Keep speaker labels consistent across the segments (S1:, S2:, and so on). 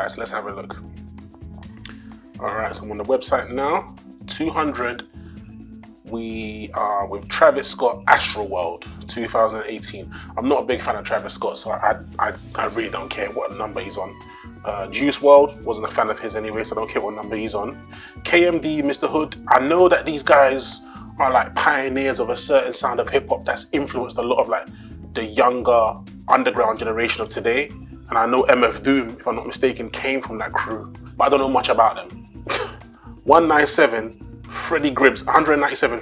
S1: Alright, so let's have a look. Alright, so I'm on the website now. 200. We are with Travis Scott, Astroworld, 2018. I'm not a big fan of Travis Scott, so I really don't care what number he's on. Juice WRLD, wasn't a fan of his anyway, so I don't care what number he's on. KMD, Mr. Hood, I know that these guys are like pioneers of a certain sound of hip hop that's influenced a lot of like the younger underground generation of today. And I know MF Doom, if I'm not mistaken, came from that crew, but I don't know much about them. 197, Freddie Gibbs, 197,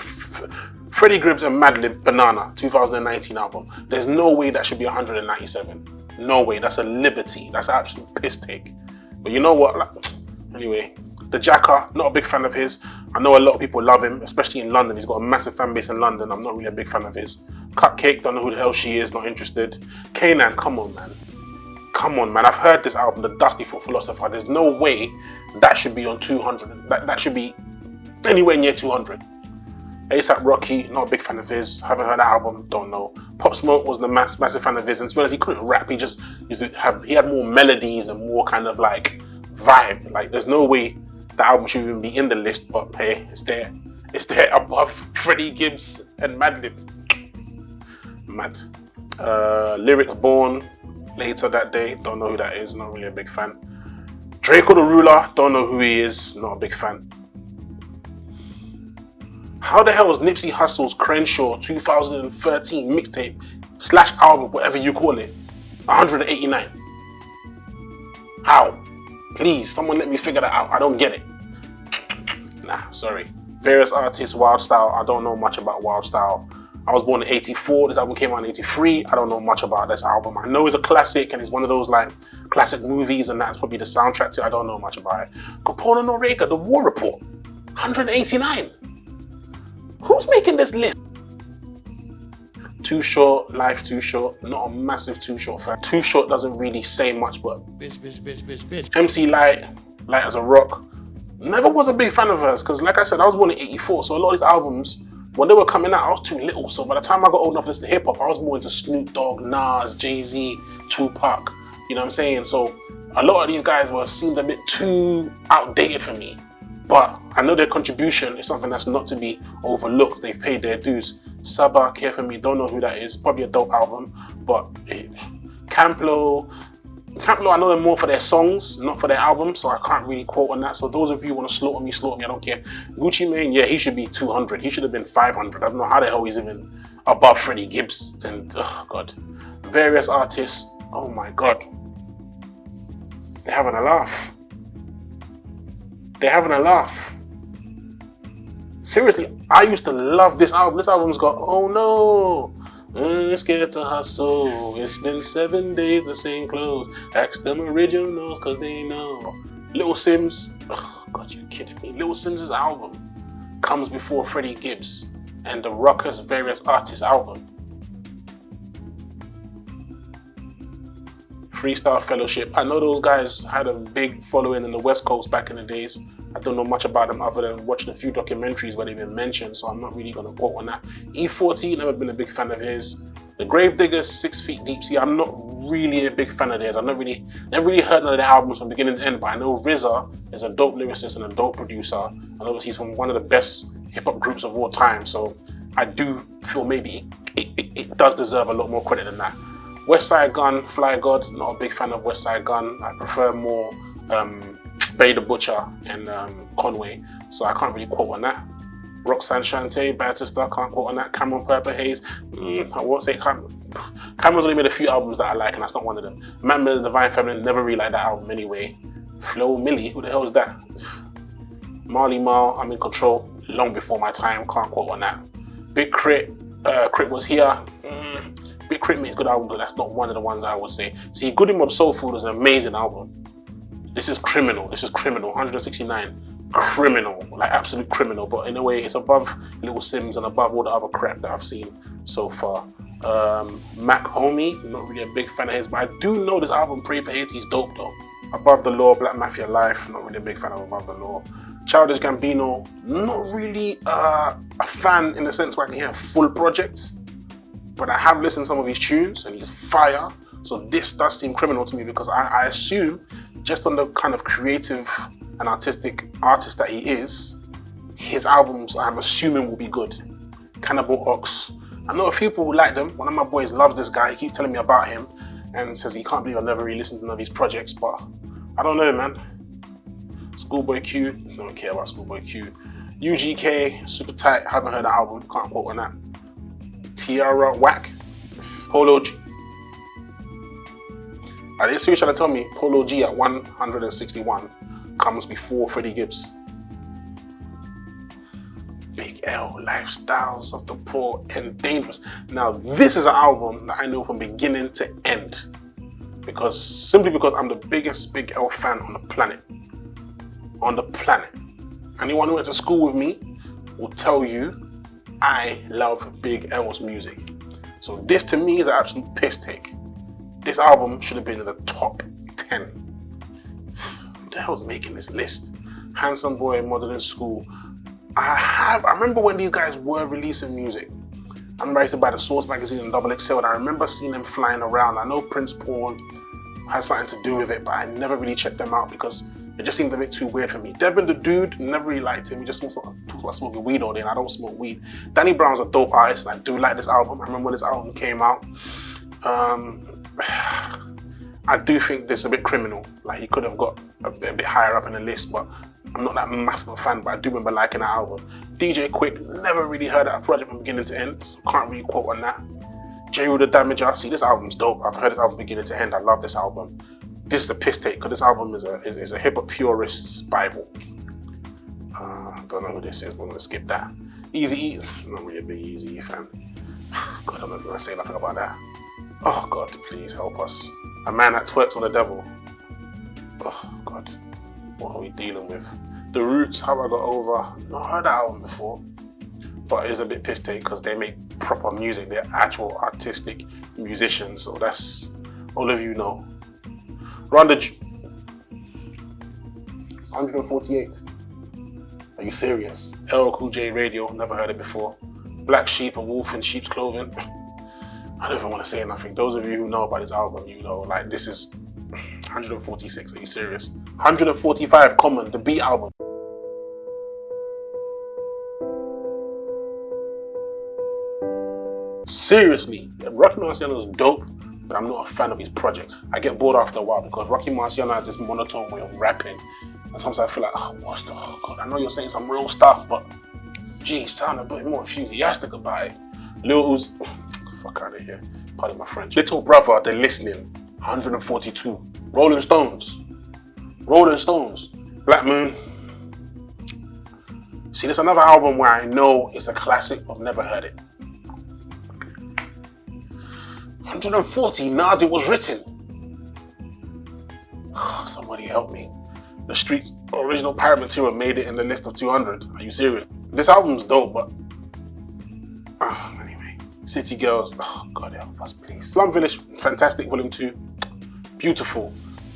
S1: Freddie Gibbs and Madlib, Banana, 2019 album. There's no way that should be 197. No way, that's a liberty. That's an absolute piss take. But you know what? Anyway, The Jacker, not a big fan of his. I know a lot of people love him, especially in London. He's got a massive fan base in London. I'm not really a big fan of his. Cupcake, don't know who the hell she is, not interested. Kanan, come on, man. Come on, man. I've heard this album, The Dusty Foot Philosopher. There's no way that should be on 200. That should be anywhere near 200. ASAP Rocky, not a big fan of his. Haven't heard that album, don't know. Pop Smoke wasn't a massive fan of his, and to be honest, he couldn't rap. He had more melodies and more kind of like vibe. Like, there's no way the album should even be in the list, but hey, it's there. It's there above Freddie Gibbs and Madlib. Mad. Lyrics Born, later that day, don't know who that is, not really a big fan. Draco the Ruler, don't know who he is, not a big fan. How the hell is Nipsey Hussle's Crenshaw 2013 mixtape / album, whatever you call it, 189? How? Please, someone let me figure that out. I don't get it. Nah, sorry. Various artists, Wild Style. I don't know much about Wild Style. I was born in 84. This album came out in 83. I don't know much about this album. I know it's a classic and it's one of those like classic movies and that's probably the soundtrack to it. I don't know much about it. Capone and Noriega, The War Report, 189. Who's making this list? Too Short, Life Too Short. Not a massive Too Short fan. Too Short doesn't really say much, but MC Light as a Rock. Never was a big fan of hers because, like I said, I was born in 84, so a lot of these albums, when they were coming out, I was too little. So by the time I got old enough to listen to hip hop, I was more into Snoop Dogg, Nas, Jay-Z, Tupac. You know what I'm saying? So a lot of these guys seemed a bit too outdated for me. But I know their contribution is something that's not to be overlooked. They've paid their dues. Saba, Care For Me, don't know who that is. Probably a dope album. But Camplo, I know them more for their songs, not for their albums, so I can't really quote on that. So those of you who want to slaughter me, I don't care. Gucci Mane, yeah, he should be 200. He should have been 500. I don't know how the hell he's even above Freddie Gibbs. And, oh, God. Various artists, oh, my God. They're having a laugh. They're having a laugh. Seriously, I used to love this album. This album's got, oh no, scared to hustle. It's been 7 days, the same clothes. Ask them originals, cause they know. Little Sims, oh God, you're kidding me. Little Sims' album comes before Freddie Gibbs and the Ruckus Various Artists album. Freestyle Fellowship. I know those guys had a big following in the West Coast back in the days. I don't know much about them other than watching a few documentaries where they've been mentioned, so I'm not really going to quote on that. E40, never been a big fan of his. The Gravediggers, 6 Feet Deep. See, I'm not really a big fan of theirs. I've never really heard none of their albums from beginning to end, but I know RZA is a dope lyricist and a dope producer, and obviously he's from one of the best hip-hop groups of all time, so I do feel maybe it does deserve a lot more credit than that. West Side Gun, Fly God, not a big fan of West Side Gun. I prefer more Bay the Butcher and Conway, so I can't really quote on that. Roxanne Shante, Batista, can't quote on that. Cameron Purple Haze, I won't say Cameron's only made a few albums that I like and that's not one of them. Man with the Divine Feminine, never really liked that album anyway. Flo Milli, who the hell is that? Marley Marl, I'm in Control, long before my time, can't quote on that. Big Crit, Crit Was Here, Big Crit makes good albums, but that's not one of the ones I would say. See, Goody Mob Soul Food is an amazing album. This is criminal, 169. Criminal, like absolute criminal, but in a way it's above Little Sims and above all the other crap that I've seen so far. Mac Homie, not really a big fan of his, but I do know this album, Pray for Haiti, is dope though. Above the Law, Black Mafia Life, not really a big fan of Above the Law. Childish Gambino, not really a fan in the sense where I can hear a full project, but I have listened to some of his tunes and he's fire. So this does seem criminal to me because I assume, just on the kind of creative and artistic artist that he is, his albums, I'm assuming, will be good. Cannibal Ox. I know a few people who like them. One of my boys loves this guy. He keeps telling me about him and says he can't believe I've never really listened to none of his projects, but I don't know, man. Schoolboy Q, don't care about Schoolboy Q. UGK, super tight, haven't heard the album, can't quote on that. Tiara Whack, Polo G. Are they seriously trying to tell me Polo G at 161 comes before Freddie Gibbs? Big L, Lifestyles of the Poor and Dangerous. Now this is an album that I know from beginning to end, simply because I'm the biggest Big L fan on the planet. Anyone who went to school with me will tell you I love Big L's music. So this to me is an absolute piss take. This album should have been in the top 10. Who the hell's making this list? Handsome Boy, Modern School. I remember when these guys were releasing music. I remember I used to buy the Source magazine and Double XL, and I remember seeing them flying around. I know Prince Paul has something to do with it, but I never really checked them out because it just seemed a bit too weird for me. Devin the Dude, never really liked him. He just talks about smoking weed all day, and I don't smoke weed. Danny Brown's a dope artist, and I do like this album. I remember when this album came out. I do think this is a bit criminal. Like, he could have got a bit higher up in the list, but I'm not that massive a fan, but I do remember liking that album. DJ Quick, never really heard that project from beginning to end, so can't really quote on that. J. Rue the Damager, see, this album's dope. I've heard this album beginning to end. I love this album. This is a piss take, because this album is a hip-hop purist's Bible. Don't know who this is, but I'm gonna skip that. Eazy-E, not really a big Eazy-E fan. God, I'm not gonna say nothing about that. Oh God, please help us. A man that twerks on the devil. Oh God, what are we dealing with? The Roots, How I Got Over. Not heard that album before, but it is a bit piss take because they make proper music. They're actual artistic musicians, so that's all of you know. Run the 148. Are you serious? LL Cool J Radio, never heard it before. Black Sheep and Wolf in Sheep's Clothing. I don't even want to say nothing. Those of you who know about this album, you know, like, this is 146. Are you serious? 145, Common, the Beat album. Seriously, Rocky Marciano is dope, but I'm not a fan of his projects. I get bored after a while because Rocky Marciano has this monotone way of rapping, and sometimes I feel like, oh God, I know you're saying some real stuff, but gee, sound a bit more enthusiastic about it. Lil Uzi, fuck out of here, pardon my French. Little Brother, The Listening, 142. Rolling Stones, Black Moon. See, there's another album where I know it's a classic, but I've never heard it. 140, Nas, It Was Written. Somebody help me. The Streets original Pirate Material made it in the list of 200. Are you serious? This album's dope, but anyway. City Girls, oh God help us please. Slum Village, fantastic, Volume 2. Beautiful.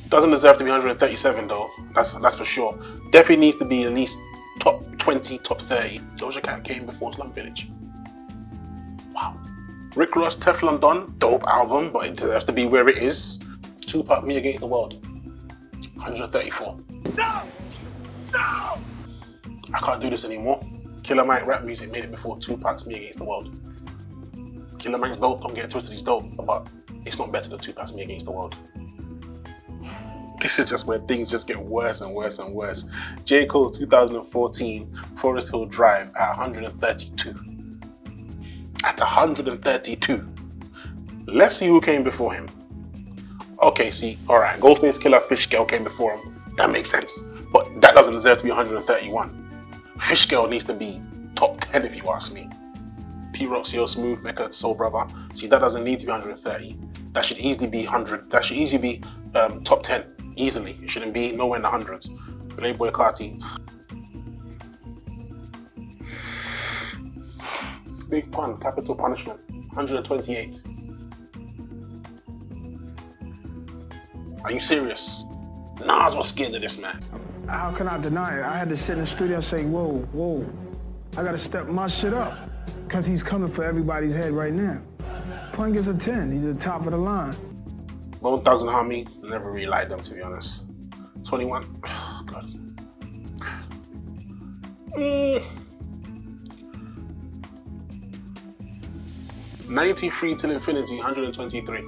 S1: Doesn't deserve to be 137 though, that's for sure. Definitely needs to be at least top 20, top 30. Doja Cat came before Slum Village. Wow. Rick Ross, Teflon Don, dope album, but it has to be where it is. Tupac, Me Against the World, 134. No! I can't do this anymore. Killer Mike rap music made it before Tupac's Me Against the World. Killer Mike's dope, don't get it twisted, he's dope, but it's not better than Tupac's Me Against the World. This is just where things just get worse and worse and worse. J. Cole, 2014, Forest Hill Drive at 132. At 132. Let's see who came before him. Okay, see, alright, Ghostface Killer, Fish Girl came before him. That makes sense. But that doesn't deserve to be 131. Fish Girl needs to be top 10 if you ask me. P-Rock, CO Smooth, Mecca, Soul Brother. See, that doesn't need to be 130. That should easily be 100. That should easily be top 10. Easily. It shouldn't be nowhere in the hundreds. Playboy Carti. Big Pun, Capital Punishment, 128. Are you serious? Nas was scared of this man.
S2: How can I deny it? I had to sit in the studio and say, whoa, I gotta step my shit up. Cause he's coming for everybody's head right now. Pun gets a 10, he's at the top of the line.
S1: Bone Thugs and Harmony, never really liked them to be honest. 21, oh, God. 93 till infinity, 123.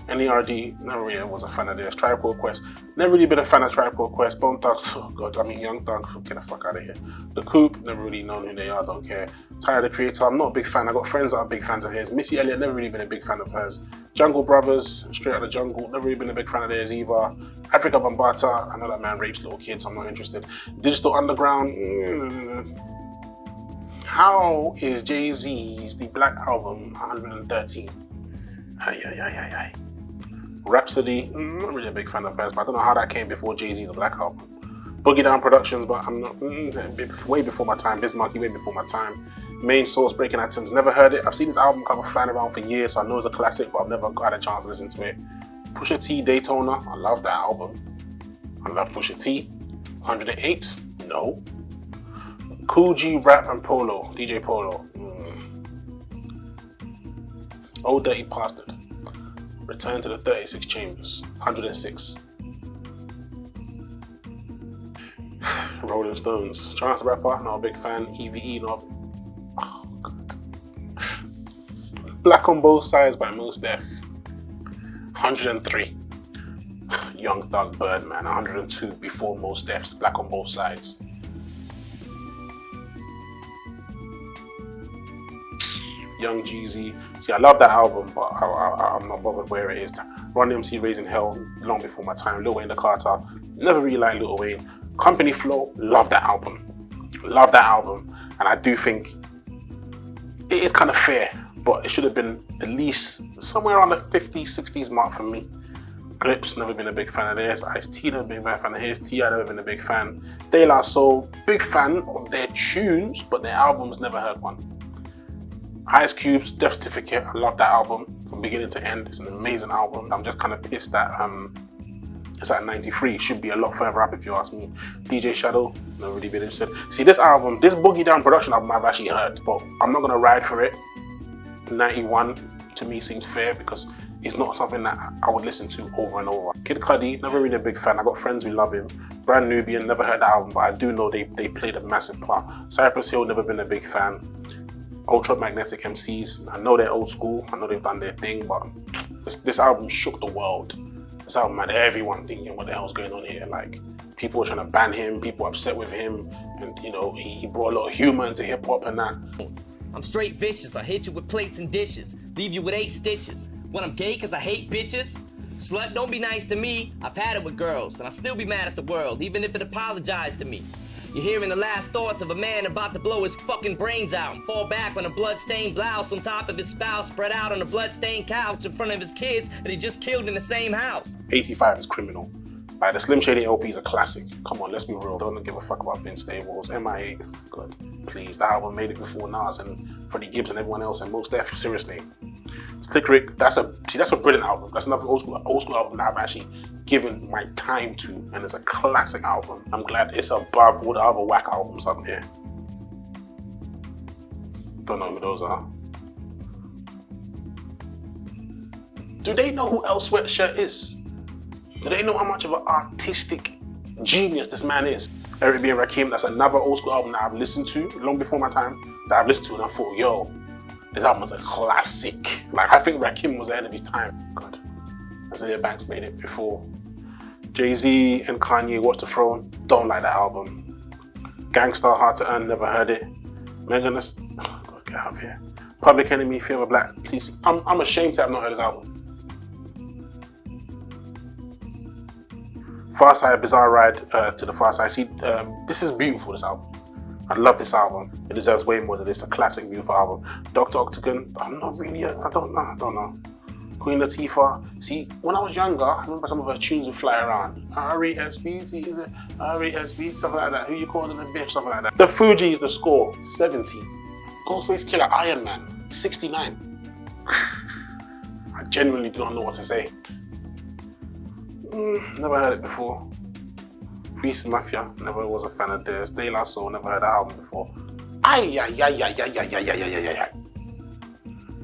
S1: NERD, never really was a fan of this. Tribe Called Quest, never really been a fan of Tribe Called Quest. Bone Thugs, oh God, I mean Young Thug, get the fuck out of here. The Coop, never really known who they are, don't care. Tyler the Creator, I'm not a big fan. I got friends that are big fans of his. Missy Elliott, never really been a big fan of hers. Jungle Brothers, Straight Out of the Jungle, never really been a big fan of theirs either. Africa Bambaataa, I know that man rapes little kids, so I'm not interested. Digital Underground, how is Jay-Z's The Black Album 113? Aye. Rhapsody, not really a big fan of hers, but I don't know how that came before Jay-Z's The Black Album. Boogie Down Productions, but I'm not, way before my time. Bismarcky, way before my time. Main Source, Breaking Atoms, never heard it. I've seen this album cover flying around for years, so I know it's a classic, but I've never had a chance to listen to it. Pusha T, Daytona, I love that album. I love Pusha T. 108, no. Cool G, Rap and Polo, DJ Polo. Old Dirty Bastard. Return to the 36 Chambers, 106. Rolling Stones, Chance the Rapper, not a big fan. EVE, not. Oh God. Black on Both Sides by Mos Def, 103. Young Thug, Birdman, 102 before Mos Def's Black on Both Sides. Young Jeezy. See, I love that album, but I'm not bothered where it is. Run DMC, Raising Hell, long before my time. Lil Wayne, The Carter, never really liked Lil Wayne. Company Flow, love that album. Love that album. And I do think it is kind of fair, but it should have been at least somewhere around the 50s, 60s mark for me. Clips, never been a big fan of theirs. Ice-T, never been a fan of his. T.I., never been a big fan. De La Soul, big fan of their tunes, but their albums, never heard one. Ice Cube's Death Certificate, I love that album from beginning to end. It's an amazing album. I'm just kind of pissed that it's at 93. It should be a lot further up if you ask me. DJ Shadow, not really been interested. See, this album, this Boogie Down production album I've actually heard, but I'm not gonna ride for it. 91 to me seems fair because it's not something that I would listen to over and over. Kid Cudi, never really a big fan. I got friends who love him. Brand Nubian, never heard the album, but I do know they played a massive part. Cypress Hill, never been a big fan. Ultra Magnetic MCs, I know they're old school, I know they've done their thing, but this album shook the world. This album had everyone thinking, what the hell's going on here? Like, people were trying to ban him, people upset with him, and you know, he brought a lot of humor into hip hop and that.
S3: I'm straight vicious, I hit you with plates and dishes, leave you with 8 stitches. When I'm gay cause I hate bitches, slut, don't be nice to me. I've had it with girls, and I still be mad at the world, even if it apologized to me. You're hearing the last thoughts of a man about to blow his fucking brains out and fall back on a blood-stained blouse on top of his spouse, spread out on a blood-stained couch in front of his kids that he just killed in the same house.
S1: 85 is Criminal. Like, the Slim Shady LP is a classic. Come on, let's be real. Don't give a fuck about Vince Staples. MIA, God, please. That album made it before Nas and Freddie Gibbs and everyone else, and Mos Def, seriously. Slick Rick, that's a brilliant album. That's another old school album that I've actually given my time to, and it's a classic album. I'm glad it's above all the other whack albums up here. Don't know who those are. Do they know who L Sweatshirt is? Do they know how much of an artistic genius this man is? Eric B. and Rakim, that's another old school album that I've listened to long before my time, that I've listened to and I thought, yo, this album is a classic. Like, I think Rakim was ahead of his time. God, Azealia Banks made it before. Jay-Z and Kanye, Watch the Throne, don't like that album. Gangstar, Hard to Earn, never heard it. Megan, oh God, get out of here. Public Enemy, Fear of Black, please. I'm ashamed to have not heard this album. Far Side, Bizarre Ride to the Far Side. See, this is beautiful, this album. I love this album. It deserves way more than this. A classic, beautiful album. Dr. Octagon, I'm not really, I don't know. Queen Latifah. See, when I was younger, I remember some of her tunes would fly around. R-E-S-B-T, is it? R-E-S-B, something like that. Who you calling a bitch, something like that. The Fugees, The Score, 70. Ghostface Killer, Iron Man, 69. I genuinely do not know what to say. Never heard it before. Grease Mafia, never was a fan of theirs. De La Soul, never heard that album before.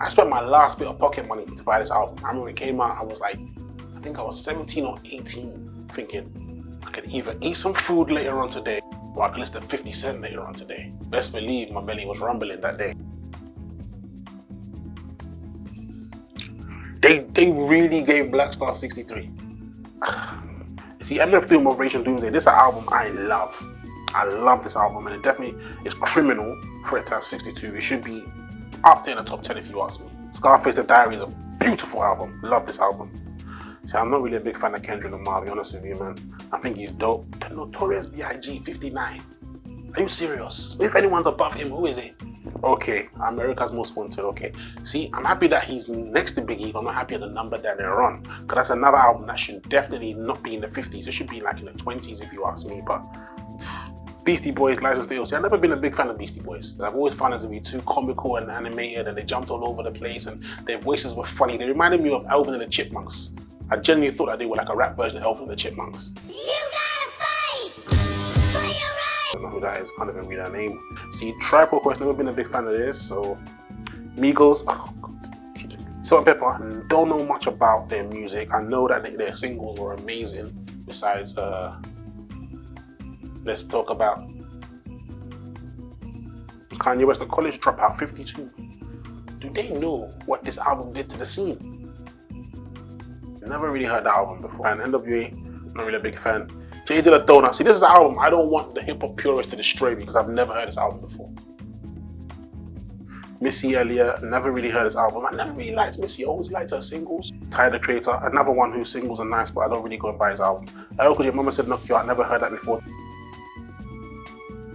S1: I spent my last bit of pocket money to buy this album. I remember it came out, I was like, I think I was 17 or 18, thinking I could either eat some food later on today or I could listen to 50 Cent later on today. Best believe my belly was rumbling that day. They really gave Black Star 63. See, MF Doom Operation Doomsday, this is an album I love. I love this album, and it definitely is criminal for it to have 62. It should be up there in the top 10 if you ask me. Scarface The Diary is a beautiful album. Love this album. See, I'm not really a big fan of Kendrick Lamar, to be honest with you, man. I think he's dope. The Notorious B.I.G. 59. Are you serious? If anyone's above him, who is it? Okay, America's Most Wanted, okay. See, I'm happy that he's next to Biggie, but I'm not happy at the number that they're on. Because that's another album that should definitely not be in the 50s. It should be like in the 20s if you ask me, but Beastie Boys, License to Ill. See, I've never been a big fan of Beastie Boys. I've always found them to be too comical and animated, and they jumped all over the place, and their voices were funny. They reminded me of Alvin and the Chipmunks. I genuinely thought that they were like a rap version of Alvin and the Chipmunks.
S4: You gotta fight for your right.
S1: I don't know who that is, can't even read her name. See, Tribe Called Quest, never been a big fan of this, so Migos, oh god. Salt and Pepper, don't know much about their music. I know that their singles were amazing, besides let's talk about Kanye West, The College Dropout, 52. Do they know what this album did to the scene? Never really heard that album before. And NWA, not really a big fan. Jay did a donut. See, this is the album I don't want the hip hop purists to destroy me because I've never heard this album before. Missy Elliott, never really heard this album. I never really liked Missy, always liked her singles. Tyler the Creator, another one whose singles are nice, but I don't really go and buy his album. Because your mama said knock you out, never heard that before.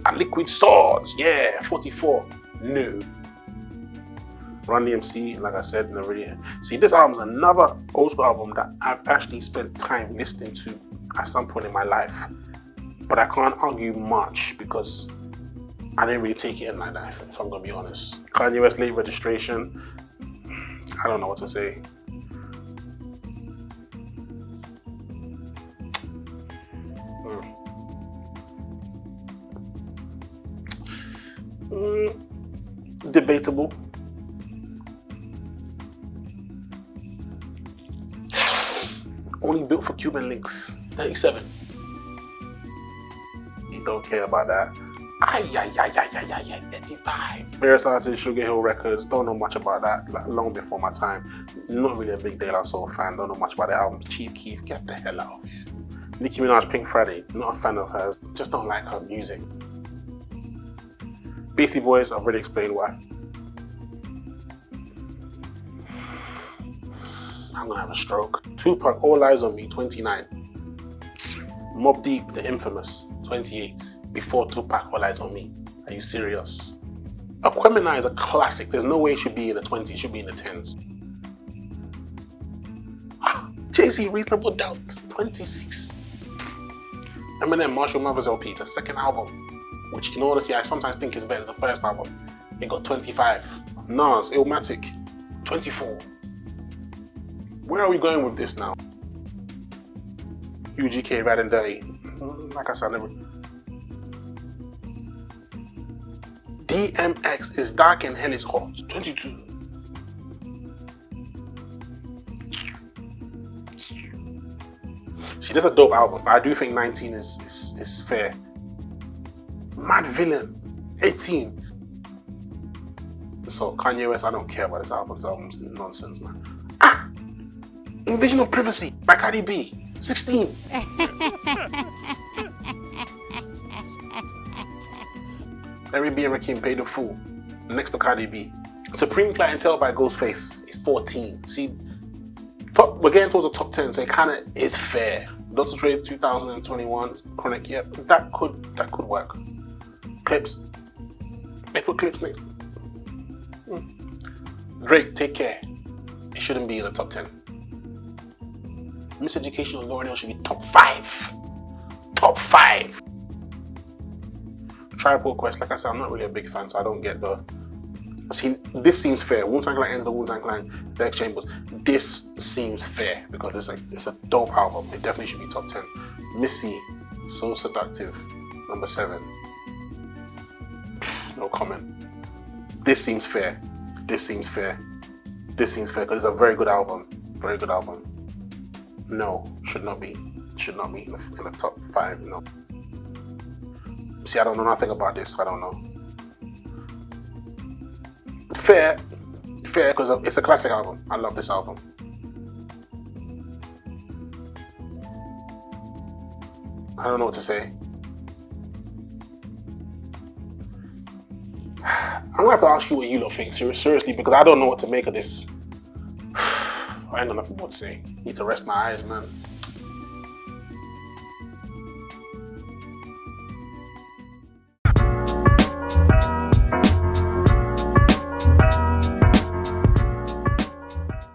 S1: And Liquid Swords, yeah, 44, no. Run DMC, like I said, never really. See, this album's another old school album that I've actually spent time listening to at some point in my life. But I can't argue much because I didn't really take it in like that, if I'm gonna be honest. Kanye West Late Registration, I don't know what to say. Debatable. Only built for Cuban links, 97. You don't care about that. 35. Various artists, Sugar Hill Records, don't know much about that, like, long before my time. Not really a big De La Soul fan, don't know much about the albums. Chief Keef, get the hell out. Nicki Minaj, Pink Friday, not a fan of hers, just don't like her music. Beastie Boys, I've already explained why. I'm gonna have a stroke. Tupac, All Eyes on Me, 29. Mobb Deep, The Infamous, 28. Before Tupac, All Eyes on Me. Are you serious? Aquemini is a classic. There's no way it should be in the 20s, it should be in the 10s. Jay-Z, Reasonable Doubt, 26. Eminem, Marshall Mathers LP, the second album, which in all honesty I sometimes think is better than the first album. It got 25. Nas, Illmatic, 24. Where are we going with this now? UGK, Rad and Dirty. Like I said, never. DMX is Dark and Hell is Hot, 22. See, that's a dope album, but I do think 19 is fair. Mad Villain, 18. So Kanye West, I don't care about this album. This album's nonsense, man. Invasion of Privacy by Cardi B, 16. Every B and Rakim paid the fool. Next to Cardi B. Supreme Clientele by Ghostface is 14. See, we're getting towards the top 10, so it kind of is fair. Dr. Dre 2021, Chronic, yeah, that could work. Clips. They put Clips next. Drake, Take Care. It shouldn't be in the top 10. Miseducation of Lauryn Hill should be top 5. Top 5. Tribe Called Quest, like I said, I'm not really a big fan, so I don't get the. See, this seems fair. Wu-Tang Clan ends the Wu-Tang Clan, Dex Chambers. This seems fair because it's a dope album. It definitely should be top 10. Missy, So Seductive, number 7. No comment. This seems fair. This seems fair. This seems fair because it's a very good album. Very good album. No, should not be. Should not be in the top 5. No. See, I don't know nothing about this. I don't know. Fair because it's a classic album. I love this album. I don't know what to say. I'm gonna have to ask you what you lot think, seriously, because I don't know what to make of this. I ain't got nothing more to say. Need to rest my eyes, man.